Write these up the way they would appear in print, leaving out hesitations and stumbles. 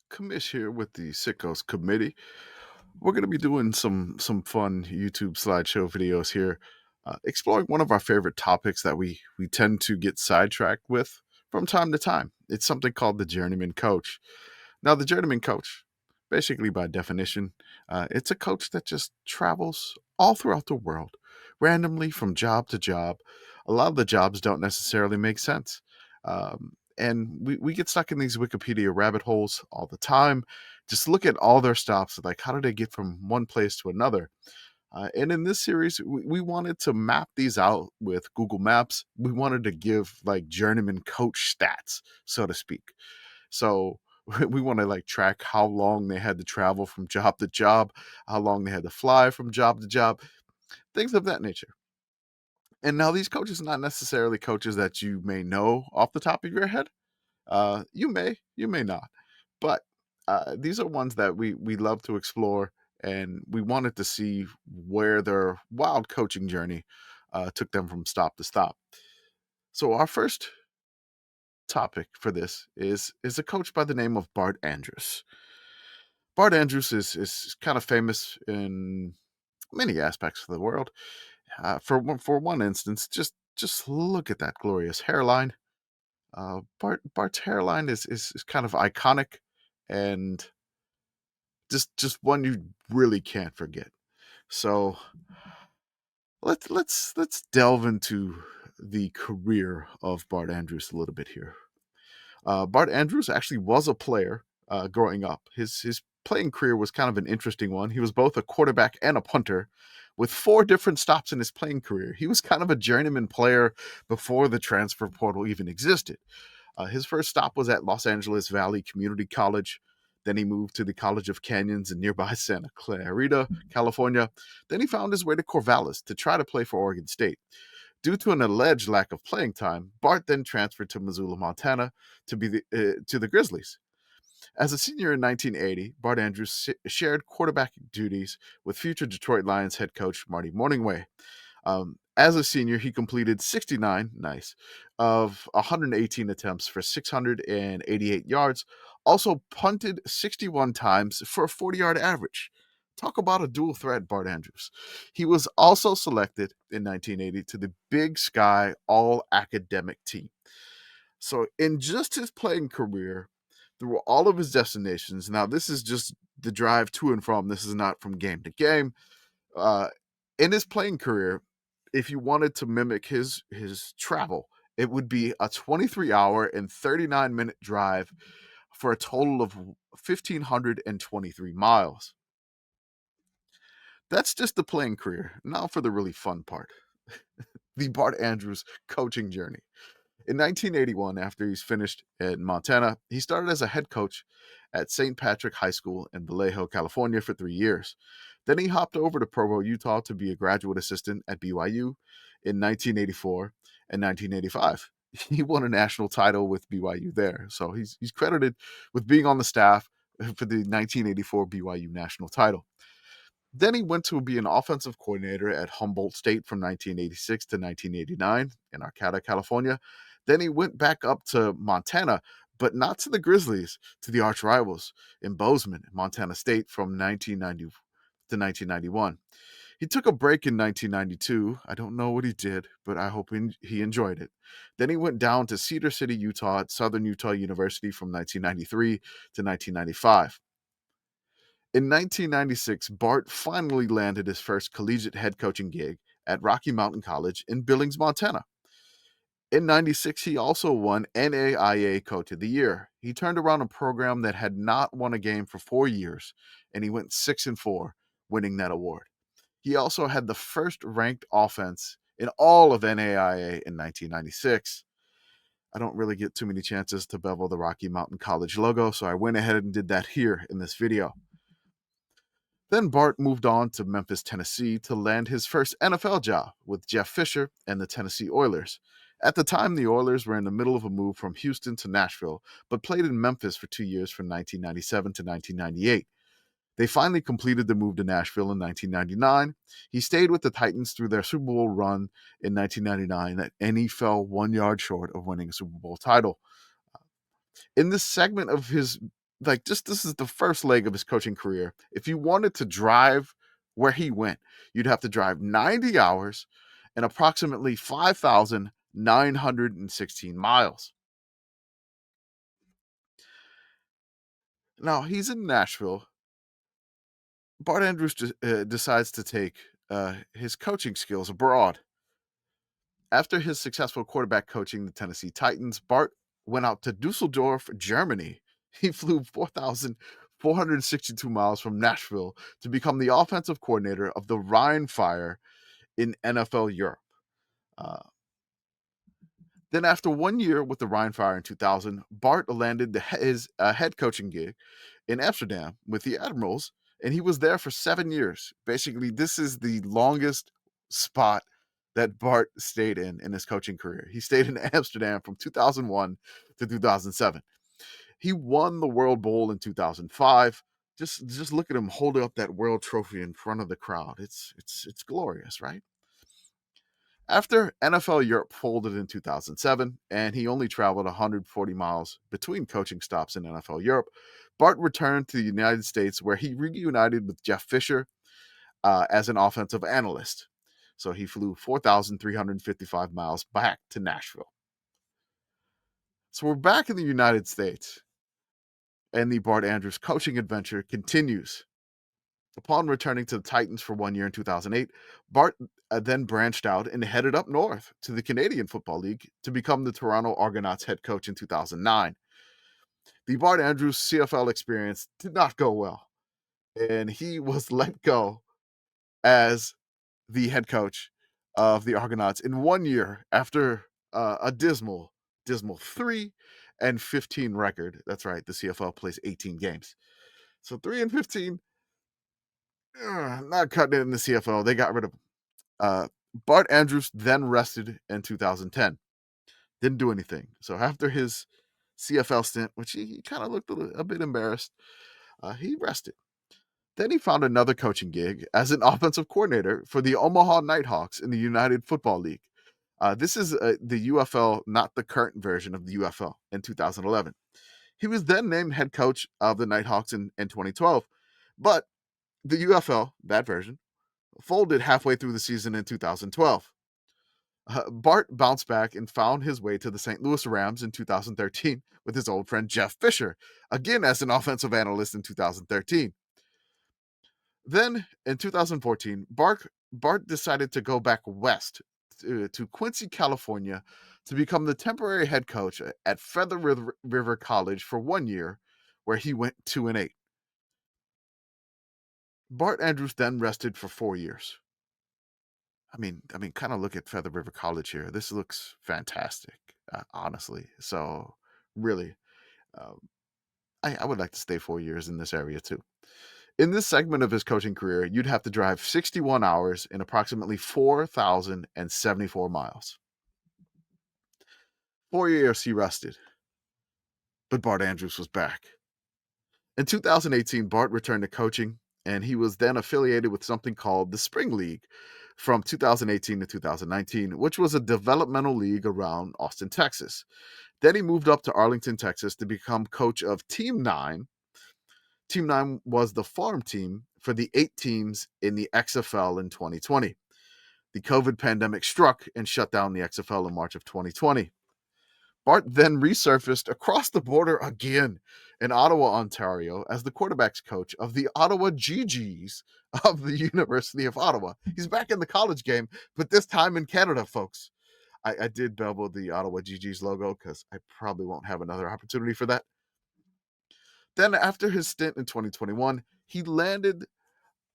Commish here with the Sickos Committee. We're going to be doing some fun YouTube slideshow videos here, exploring one of our favorite topics that we tend to get sidetracked with from time to time. It's something called the Journeyman Coach. Now, the Journeyman Coach, basically by definition, it's a coach that just travels all throughout the world, randomly from job to job. A lot of the jobs don't necessarily make sense. And we get stuck in these Wikipedia rabbit holes all the time. Just look at all their stops, like how do they get from one place to another? And in this series, we wanted to map these out with Google Maps. We wanted to give like journeyman coach stats, so to speak. So we want to like track how long they had to travel from job to job, how long they had to fly from job to job, things of that nature. And now these coaches are not necessarily coaches that you may know off the top of your head. You may not, but these are ones that we love to explore, and we wanted to see where their wild coaching journey took them from stop to stop. So our first topic for this is a coach by the name of Bart Andrus. Bart Andrus is kind of famous in many aspects of the world. For one instance, just look at that glorious hairline. Bart's hairline is kind of iconic and just one you really can't forget. So let's delve into the career of Bart Andrus a little bit here. Bart Andrus actually was a player growing up. His playing career was kind of an interesting one. He was both a quarterback and a punter, with 4 different stops in his playing career. He was kind of a journeyman player before the transfer portal even existed. His first stop was at Los Angeles Valley Community College. Then he moved to the College of Canyons in nearby Santa Clarita, California. Then he found his way to Corvallis to try to play for Oregon State. Due to an alleged lack of playing time, Bart then transferred to Missoula, Montana, to the Grizzlies. As a senior in 1980, Bart Andrus shared quarterbacking duties with future Detroit Lions head coach Marty Morningway. As a senior, he completed 69, nice, of 118 attempts for 688 yards, also punted 61 times for a 40-yard average. Talk about a dual threat, Bart Andrus. He was also selected in 1980 to the Big Sky All Academic team. So, in just his playing career, through all of his destinations, now this is just the drive to and from, this is not from game to game. Uh, in his playing career, if you wanted to mimic his travel, it would be a 23-hour and 39-minute drive for a total of 1,523 miles. That's just the playing career. Now for the really fun part, the Bart Andrus coaching journey. In 1981, after he's finished in Montana, he started as a head coach at St. Patrick High School in Vallejo, California for 3 years. Then he hopped over to Provo, Utah to be a graduate assistant at BYU in 1984 and 1985. He won a national title with BYU there. So he's credited with being on the staff for the 1984 BYU national title. Then he went to be an offensive coordinator at Humboldt State from 1986 to 1989 in Arcata, California. Then he went back up to Montana, but not to the Grizzlies, to the arch rivals in Bozeman, Montana State from 1990 to 1991. He took a break in 1992. I don't know what he did, but I hope he enjoyed it. Then he went down to Cedar City, Utah at Southern Utah University from 1993 to 1995. In 1996, Bart finally landed his first collegiate head coaching gig at Rocky Mountain College in Billings, Montana. In 96, he also won NAIA Coach of the Year. He turned around a program that had not won a game for 4 years, and he went 6-4, winning that award. He also had the first ranked offense in all of NAIA in 1996. I don't really get too many chances to bevel the Rocky Mountain College logo, so I went ahead and did that here in this video. Then Bart moved on to Memphis, Tennessee to land his first NFL job with Jeff Fisher and the Tennessee Oilers. At the time, the Oilers were in the middle of a move from Houston to Nashville, but played in Memphis for 2 years from 1997 to 1998. They finally completed the move to Nashville in 1999. He stayed with the Titans through their Super Bowl run in 1999, and he fell 1 yard short of winning a Super Bowl title. In this segment of his like, just this is the first leg of his coaching career. If you wanted to drive where he went, you'd have to drive 90 hours and approximately 5,916 miles. Now he's in Nashville. Bart Andrus decides to take his coaching skills abroad. After his successful quarterback coaching the Tennessee Titans, Bart went out to Dusseldorf, Germany. He flew 4,462 miles from Nashville to become the offensive coordinator of the Rhine Fire in NFL Europe. Uh, then, after 1 year with the Rhine Fire in 2000, Bart landed his head coaching gig in Amsterdam with the Admirals, and he was there for 7 years. Basically, this is the longest spot that Bart stayed in his coaching career. He stayed in Amsterdam from 2001 to 2007. He won the World Bowl in 2005. Just look at him holding up that world trophy in front of the crowd. It's glorious, right? After NFL Europe folded in 2007, and he only traveled 140 miles between coaching stops in NFL Europe, Bart returned to the United States, where he reunited with Jeff Fisher as an offensive analyst. So he flew 4,355 miles back to Nashville. So we're back in the United States, and the Bart Andrus coaching adventure continues. Upon returning to the Titans for 1 year in 2008, Bart then branched out and headed up north to the Canadian Football League to become the Toronto Argonauts head coach in 2009. The Bart Andrus CFL experience did not go well, and he was let go as the head coach of the Argonauts in 1 year after a dismal 3-15 record. That's right, the CFL plays 18 games. So 3-15, not cutting it in the CFL. They got rid of Bart Andrus then rested in 2010. Didn't do anything. So after his CFL stint, which he kind of looked a bit embarrassed, he rested. Then he found another coaching gig as an offensive coordinator for the Omaha Nighthawks in the United Football League. This is the UFL, not the current version of the UFL, in 2011. He was then named head coach of the Nighthawks in 2012, but the UFL, that version, folded halfway through the season in 2012. Bart bounced back and found his way to the St. Louis Rams in 2013 with his old friend Jeff Fisher, again as an offensive analyst in 2013. Then in 2014, Bart decided to go back west to Quincy, California, to become the temporary head coach at Feather River College for 1 year, where he went 2-8. Bart Andrus then rested for 4 years. I mean, kind of look at Feather River College here. This looks fantastic, honestly. So, really, um, I would like to stay 4 years in this area too. In this segment of his coaching career, you'd have to drive 61 hours in approximately 4,074 miles. 4 years he rested, but Bart Andrus was back. In 2018, Bart returned to coaching, and he was then affiliated with something called the Spring League from 2018 to 2019, which was a developmental league around Austin, Texas. Then he moved up to Arlington, Texas to become coach of Team 9. Team 9 was the farm team for the 8 teams in the XFL in 2020. The COVID pandemic struck and shut down the XFL in March of 2020. Bart then resurfaced across the border again in Ottawa, Ontario, as the quarterbacks coach of the Ottawa GGs of the University of Ottawa. He's back in the college game, but this time in Canada, folks. I did bevel the Ottawa GGs logo because I probably won't have another opportunity for that. Then, after his stint in 2021, he landed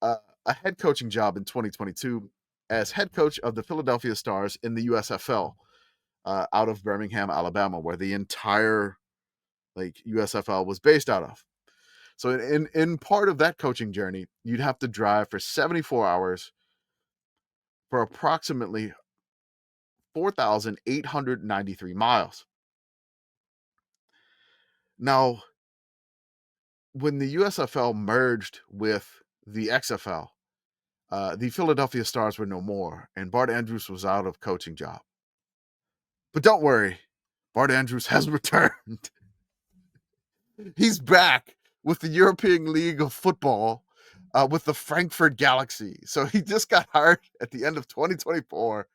a head coaching job in 2022 as head coach of the Philadelphia Stars in the USFL out of Birmingham, Alabama, where the entire USFL was based out of. So in part of that coaching journey, you'd have to drive for 74 hours for approximately 4,893 miles. Now, when the USFL merged with the XFL, the Philadelphia Stars were no more, and Bart Andrus was out of coaching job. But don't worry, Bart Andrus has returned. He's back with the European League of Football with the Frankfurt Galaxy. So he just got hired at the end of 2024.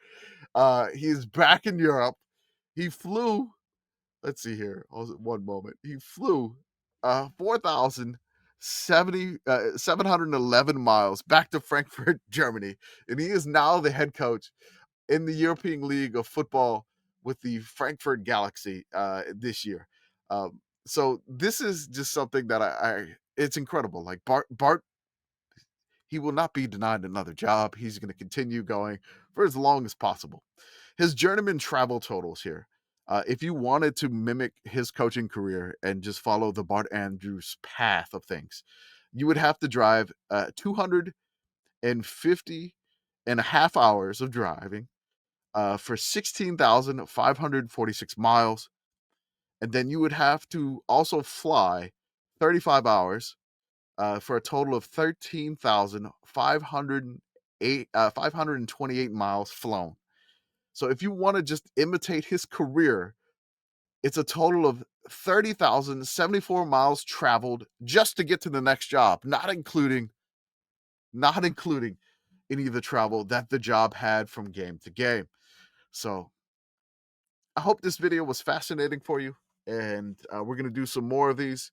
He's back in Europe. He flew, let's see here, one moment. He flew 711 miles back to Frankfurt, Germany. And he is now the head coach in the European League of Football with the Frankfurt Galaxy this year. So this is just something that it's incredible. Like Bart, he will not be denied another job. He's going to continue going for as long as possible. His journeyman travel totals here. If you wanted to mimic his coaching career and just follow the Bart Andrus path of things, you would have to drive 250 and a half hours of driving for 16,546 miles. And then you would have to also fly 35 hours for a total of 528 miles flown. So if you want to just imitate his career, it's a total of 30,074 miles traveled just to get to the next job, not including any of the travel that the job had from game to game. So I hope this video was fascinating for you, and we're going to do some more of these,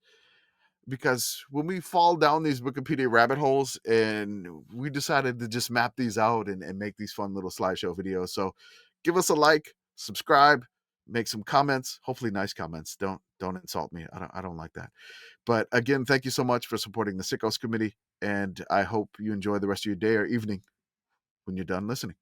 because when we fall down these Wikipedia rabbit holes, and we decided to just map these out and make these fun little slideshow videos. So give us a like, subscribe, make some comments, hopefully nice comments. Don't insult me. I don't like that. But again, thank you so much for supporting the Sickos Committee, and I hope you enjoy the rest of your day or evening when you're done listening.